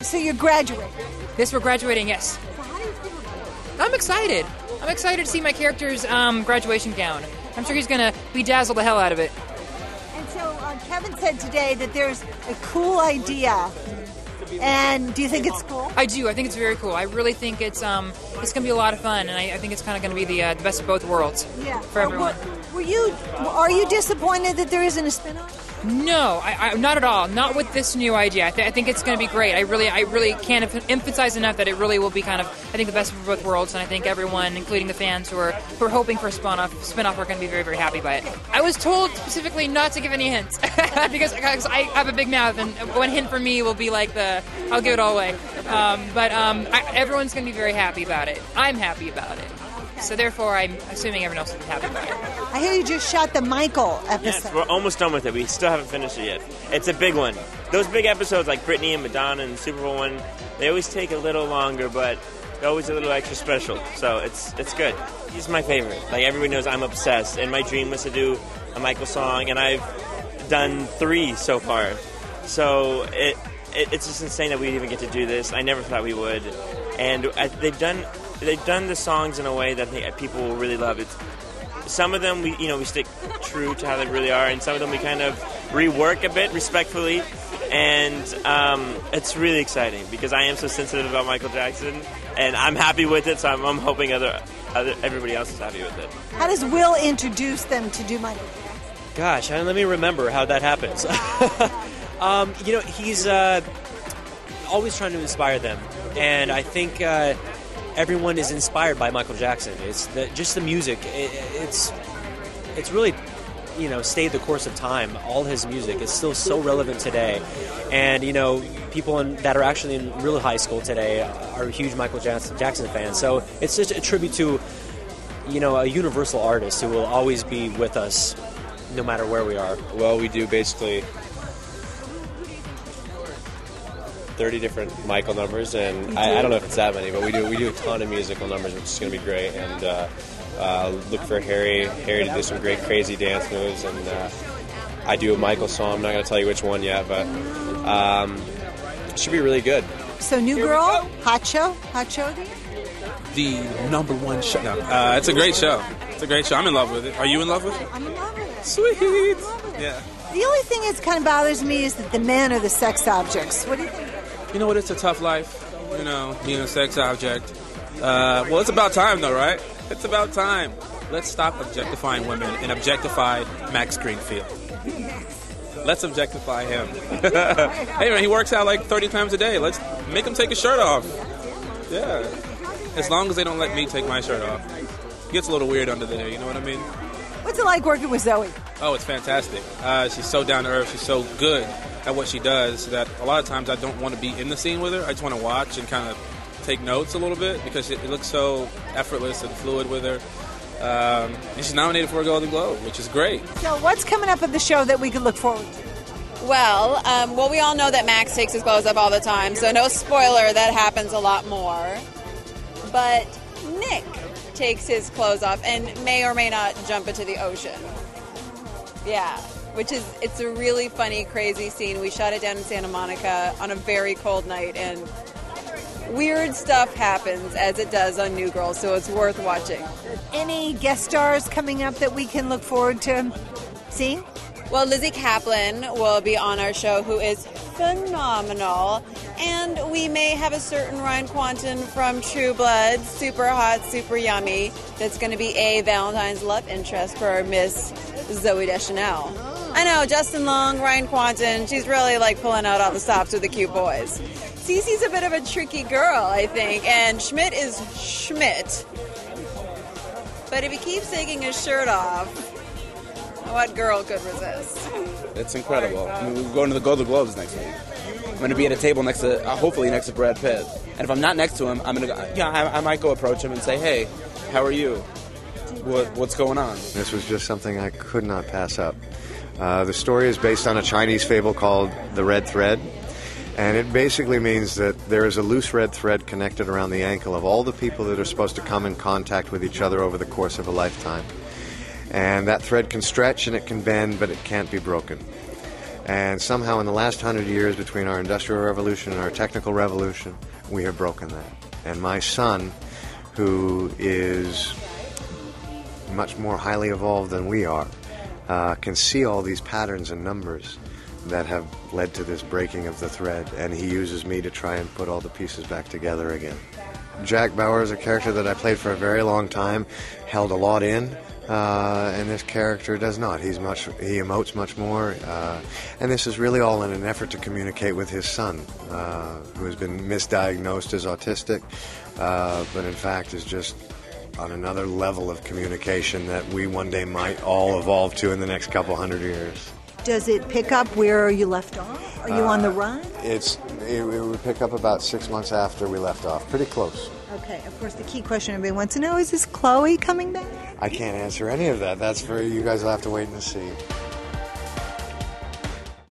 So you're graduating. This, we're graduating, yes. So how do you feel about it? I'm excited. I'm excited to see my character's graduation gown. I'm sure he's going to bedazzle the hell out of it. And so Kevin said today that there's a cool idea. And do you think it's cool? I do. I think it's very cool. I really think it's going to be a lot of fun, and I think it's kind of going to be the best of both worlds for everyone. Are you disappointed that there isn't a spin-off? No, I not at all. Not with this new idea. I think it's going to be great. I really can't emphasize enough that it really will be kind of, I think, the best of both worlds, and I think everyone, including the fans who are hoping for a spin-off, are going to be very, very happy by it. I was told specifically not to give any hints because I have a big mouth, and one hint from me will be like I'll give it all away. But everyone's going to be very happy about it. I'm happy about it. So therefore, I'm assuming everyone else will be happy about it. I hear you just shot the McHale episode. Yes, we're almost done with it. We still haven't finished it yet. It's a big one. Those big episodes like Britney and Madonna and the Super Bowl one, they always take a little longer, but they're always a little extra special. So it's good. He's my favorite. Like, everybody knows I'm obsessed, and my dream was to do a McHale song, and I've done 3 so far. So it's just insane that we'd even get to do this. I never thought we would. And they've done the songs in a way that I think people will really love. Some of them we stick true to how they really are, and some of them we kind of rework a bit respectfully. And it's really exciting because I am so sensitive about Michael Jackson, and I'm happy with it. So I'm hoping everybody else is happy with it. How does Will introduce them to do Michael Jackson? Gosh, let me remember how that happens. He's always trying to inspire them, and I think everyone is inspired by Michael Jackson. It's just the music. It's really, stayed the course of time. All his music is still so relevant today, and people that are actually in real high school today are huge Michael Jackson fans. So it's just a tribute to a universal artist who will always be with us no matter where we are. Well, we do basically 30 different Michael numbers, and I don't know if it's that many, but we do a ton of musical numbers, which is going to be great. And look for Harry to do some great crazy dance moves, and I do a Michael song. I'm not going to tell you which one yet, but it should be really good. So, New Girl, hot show the number one show. No, it's a great show. I'm in love with it. Are you in love with it? I'm in love with it. Sweet. Yeah. The only thing that kind of bothers me is that the men are the sex objects. What do you think? You know what? It's a tough life, being a sex object. Well, it's about time, though, right? It's about time. Let's stop objectifying women and objectify Max Greenfield. Let's objectify him. Hey, man, he works out like 30 times a day. Let's make him take his shirt off. Yeah. As long as they don't let me take my shirt off. It gets a little weird under there, you know what I mean? What's it like working with Zoe? Oh, it's fantastic. She's so down to earth. She's so good at what she does that a lot of times I don't want to be in the scene with her. I just want to watch and kind of take notes a little bit because it looks so effortless and fluid with her. And she's nominated for a Golden Globe, which is great. So what's coming up at the show that we can look forward to? Well, we all know that Max takes his clothes up all the time, so no spoiler, that happens a lot more. But Nick takes his clothes off and may or may not jump into the ocean. Yeah, it's a really funny, crazy scene. We shot it down in Santa Monica on a very cold night, and weird stuff happens as it does on New Girl, so it's worth watching. Any guest stars coming up that we can look forward to seeing? Well, Lizzie Kaplan will be on our show, who is phenomenal. And we may have a certain Ryan Quanten from True Blood, super hot, super yummy, that's going to be a Valentine's love interest for Miss Zooey Deschanel. I know, Justin Long, Ryan Quanten, she's really like pulling out all the stops with the cute boys. Cece's a bit of a tricky girl, I think, and Schmidt is Schmidt. But if he keeps taking his shirt off, what girl could resist? It's incredible. We're going to the Golden Globes next week. I'm going to be at a table hopefully next to Brad Pitt. And if I'm not next to him, I'm going to go, I might go approach him and say, hey, how are you? What's going on? This was just something I could not pass up. The story is based on a Chinese fable called The Red Thread. And it basically means that there is a loose red thread connected around the ankle of all the people that are supposed to come in contact with each other over the course of a lifetime. And that thread can stretch and it can bend, but it can't be broken. And somehow in the last 100 years, between our Industrial Revolution and our Technical Revolution, we have broken that. And my son, who is much more highly evolved than we are, can see all these patterns and numbers that have led to this breaking of the thread, and he uses me to try and put all the pieces back together again. Jack Bauer is a character that I played for a very long time, held a lot in, and this character does not. He emotes much more, and this is really all in an effort to communicate with his son, who has been misdiagnosed as autistic, but in fact is just on another level of communication that we one day might all evolve to in the next couple hundred years. Does it pick up where you left off? Are you on the run? It would pick up about 6 months after we left off. Pretty close. Okay, of course, the key question everybody wants to know is Chloe coming back? I can't answer any of that. That's for you guys will have to wait and see.